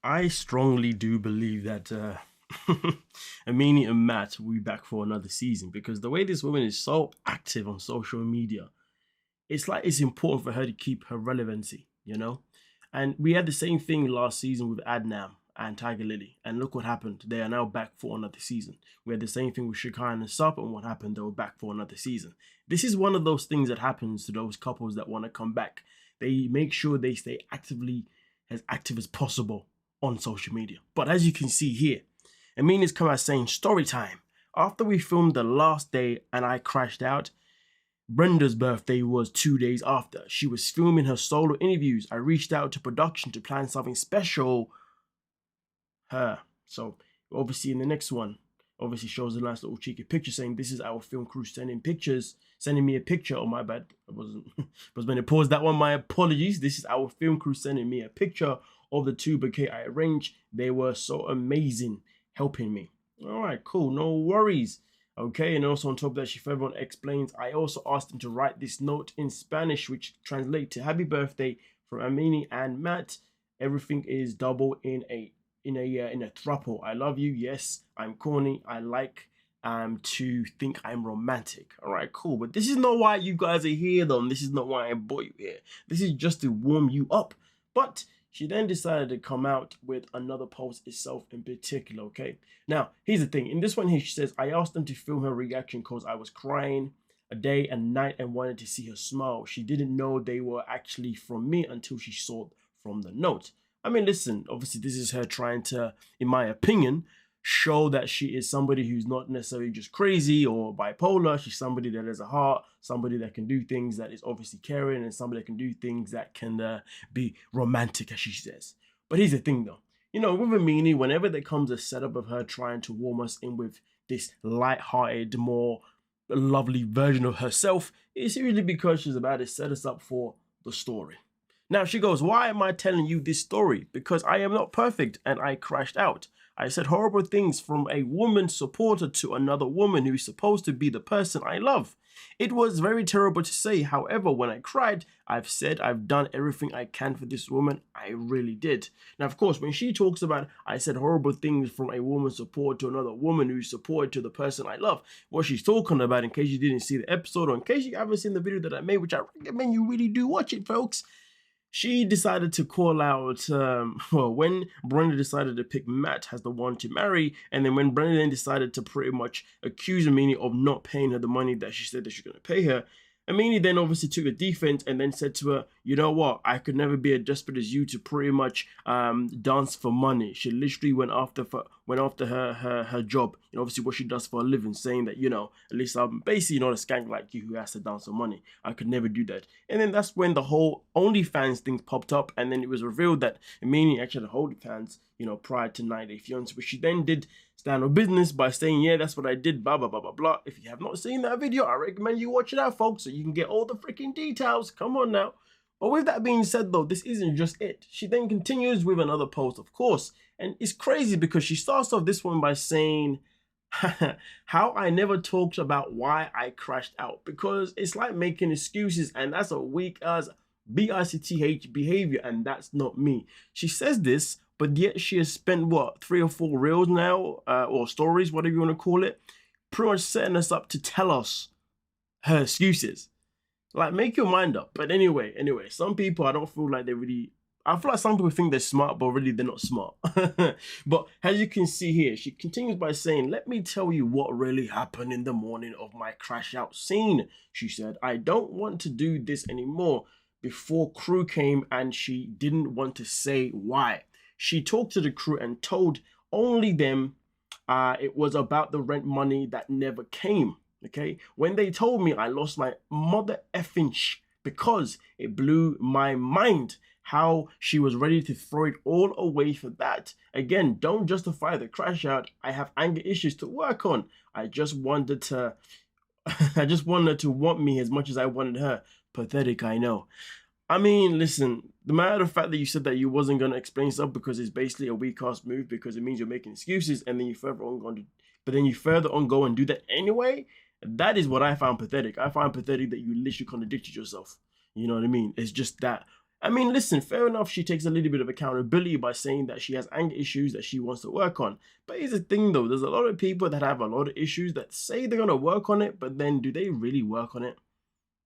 I strongly do believe that Amani and Matt will be back for another season because the way this woman is so active on social media, it's like it's important for her to keep her relevancy, you know? And we had the same thing last season with Adnam and Tiger Lily. And look what happened. They are now back for another season. We had the same thing with Shakai and Sup, and what happened? They were back for another season. This is one of those things that happens to those couples that want to come back. They make sure they stay actively as active as possible on social media. But as you can see here, Amina's come out saying story time. After we filmed the last day and I crashed out, Brenda's birthday was 2 days after. She was filming her solo interviews. I reached out to production to plan something special. Her. So obviously in the next one, obviously shows a nice little cheeky picture saying this is our film crew sending me a picture. Oh my bad. I wasn't was going to pause that one. My apologies. This is our film crew sending me a picture of the 2 bouquet I arranged. They were so amazing helping me. All right, cool. No worries. Okay, and also on top of that, she further on explains, I also asked him to write this note in Spanish, which translates to happy birthday from Amini and Matt. Everything is double in a throuple. I love you. Yes, I'm corny. I like to think I'm romantic. All right, cool. But this is not why you guys are here, though. This is not why I brought you here. This is just to warm you up. But she then decided to come out with another post itself in particular, okay? Now, here's the thing. In this one here, she says, I asked them to film her reaction because I was crying a day and night and wanted to see her smile. She didn't know they were actually from me until she saw from the note. I mean, listen, obviously this is her trying to, in my opinion, show that she is somebody who's not necessarily just crazy or bipolar. She's somebody that has a heart, somebody that can do things that is obviously caring, and somebody that can do things that can be romantic, as she says. But here's the thing, though. You know, with Amini, whenever there comes a setup of her trying to warm us in with this light-hearted, more lovely version of herself, it's usually because she's about to set us up for the story. Now she goes, why am I telling you this story? Because I am not perfect and I crashed out. I said horrible things from a woman supporter to another woman who is supposed to be the person I love. It was very terrible to say. However, when I cried, I've said I've done everything I can for this woman. I really did. Now, of course, when she talks about I said horrible things from a woman support to another woman who's supported to the person I love, what she's talking about, in case you didn't see the episode or in case you haven't seen the video that I made, which I recommend you really do watch it, folks. She decided to call out, well, when Brenda decided to pick Matt as the one to marry, and then when Brenda then decided to pretty much accuse Amini of not paying her the money that she said that she's going to pay her, Amini then obviously took the defense and then said to her, you know what, I could never be as desperate as you to pretty much dance for money. She literally went after her job, and obviously what she does for a living, saying that, you know, at least I'm basically not a skank like you who has to dance for money. I could never do that. And then that's when the whole OnlyFans thing popped up, and then it was revealed that Amini actually had OnlyFans, you know, prior to 90 Day Fiancé, which she then did stand on business by saying, yeah, that's what I did, blah, blah, blah, blah, blah. If you have not seen that video, I recommend you watch it out, folks, so you can get all the freaking details. Come on now. But with that being said, though, this isn't just it. She then continues with another post, of course. And it's crazy because she starts off this one by saying, how I never talked about why I crashed out. Because it's like making excuses, and that's a weak as BICTH behavior, and that's not me. She says this, but yet she has spent, what, 3 or 4 reels now, or stories, whatever you want to call it, pretty much setting us up to tell us her excuses. Like, make your mind up. But anyway, some people, I don't feel like they really, I feel like some people think they're smart, but really they're not smart. But as you can see here, she continues by saying, let me tell you what really happened in the morning of my crash out scene. She said, I don't want to do this anymore. Before crew came and she didn't want to say why. She talked to the crew and told only them it was about the rent money that never came. Okay, when they told me, I lost my mother effing because it blew my mind how she was ready to throw it all away for that. Again, don't justify the crash out. I have anger issues to work on. I just wanted to want me as much as I wanted her. Pathetic, I know. I mean, listen, the matter of fact that you said that you wasn't going to explain stuff because it's basically a weak ass move because it means you're making excuses, and then you further on go and do that anyway. That is what I found pathetic. I find pathetic that you literally contradicted yourself. You know what I mean? It's just that I mean, listen, fair enough, she takes a little bit of accountability by saying that she has anger issues that she wants to work on. But here's the thing though, there's a lot of people that have a lot of issues that say they're going to work on it, but then do they really work on it?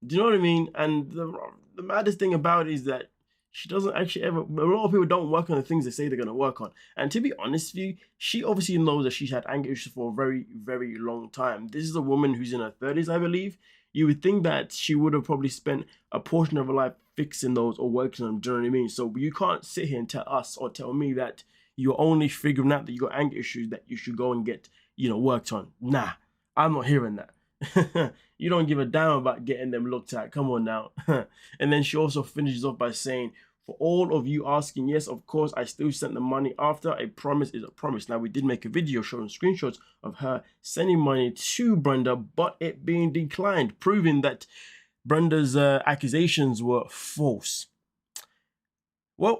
Do you know what I mean? And the maddest thing about it is that she doesn't actually ever, a lot of people don't work on the things they say they're going to work on. And to be honest with you, she obviously knows that she's had anger issues for a very, very long time. This is a woman who's in her 30s, I believe. You would think that she would have probably spent a portion of her life fixing those or working on them. Do you know what I mean? So you can't sit here and tell us or tell me that you're only figuring out that you got anger issues that you should go and get, worked on. Nah, I'm not hearing that. You don't give a damn about getting them looked at. Come on now. And then she also finishes off by saying, for all of you asking, yes, of course, I still sent the money after. A promise is a promise. Now, we did make a video showing screenshots of her sending money to Brenda, but it being declined, proving that Brenda's accusations were false. Well,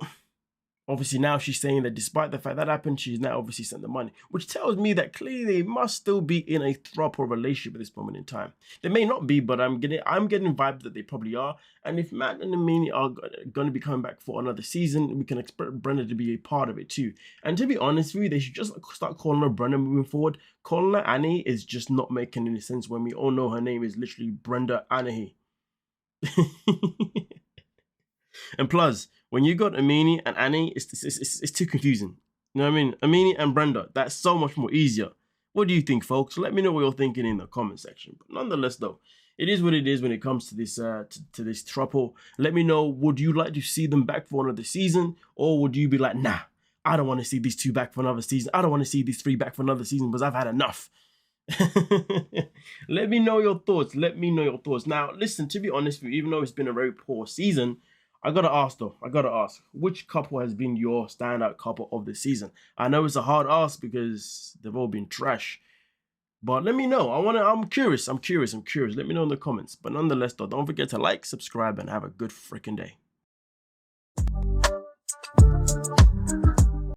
obviously now she's saying that despite the fact that happened, she's now obviously sent the money, which tells me that clearly they must still be in a throuple relationship at this moment in time. They may not be, but I'm getting vibes that they probably are. And if Matt and Amani are going to be coming back for another season, we can expect Brenda to be a part of it too. And to be honest with you, they should just start calling her Brenda moving forward. Calling her Annie is just not making any sense when we all know her name is literally Brenda Anahi. And plus, when you got Amani and Annie, it's too confusing. You know what I mean? Amani and Brenda, that's so much more easier. What do you think, folks? Let me know what you're thinking in the comment section. But nonetheless, though, it is what it is when it comes to this to this throuple. Let me know, would you like to see them back for another season? Or would you be like, nah, I don't want to see these two back for another season. I don't want to see these three back for another season because I've had enough. Let me know your thoughts. Let me know your thoughts. Now, listen, to be honest with you, even though it's been a very poor season, I gotta ask though, which couple has been your standout couple of the season? I know it's a hard ask because they've all been trash, but let me know. I'm curious. Let me know in the comments. But nonetheless though, don't forget to like, subscribe, and have a good freaking day.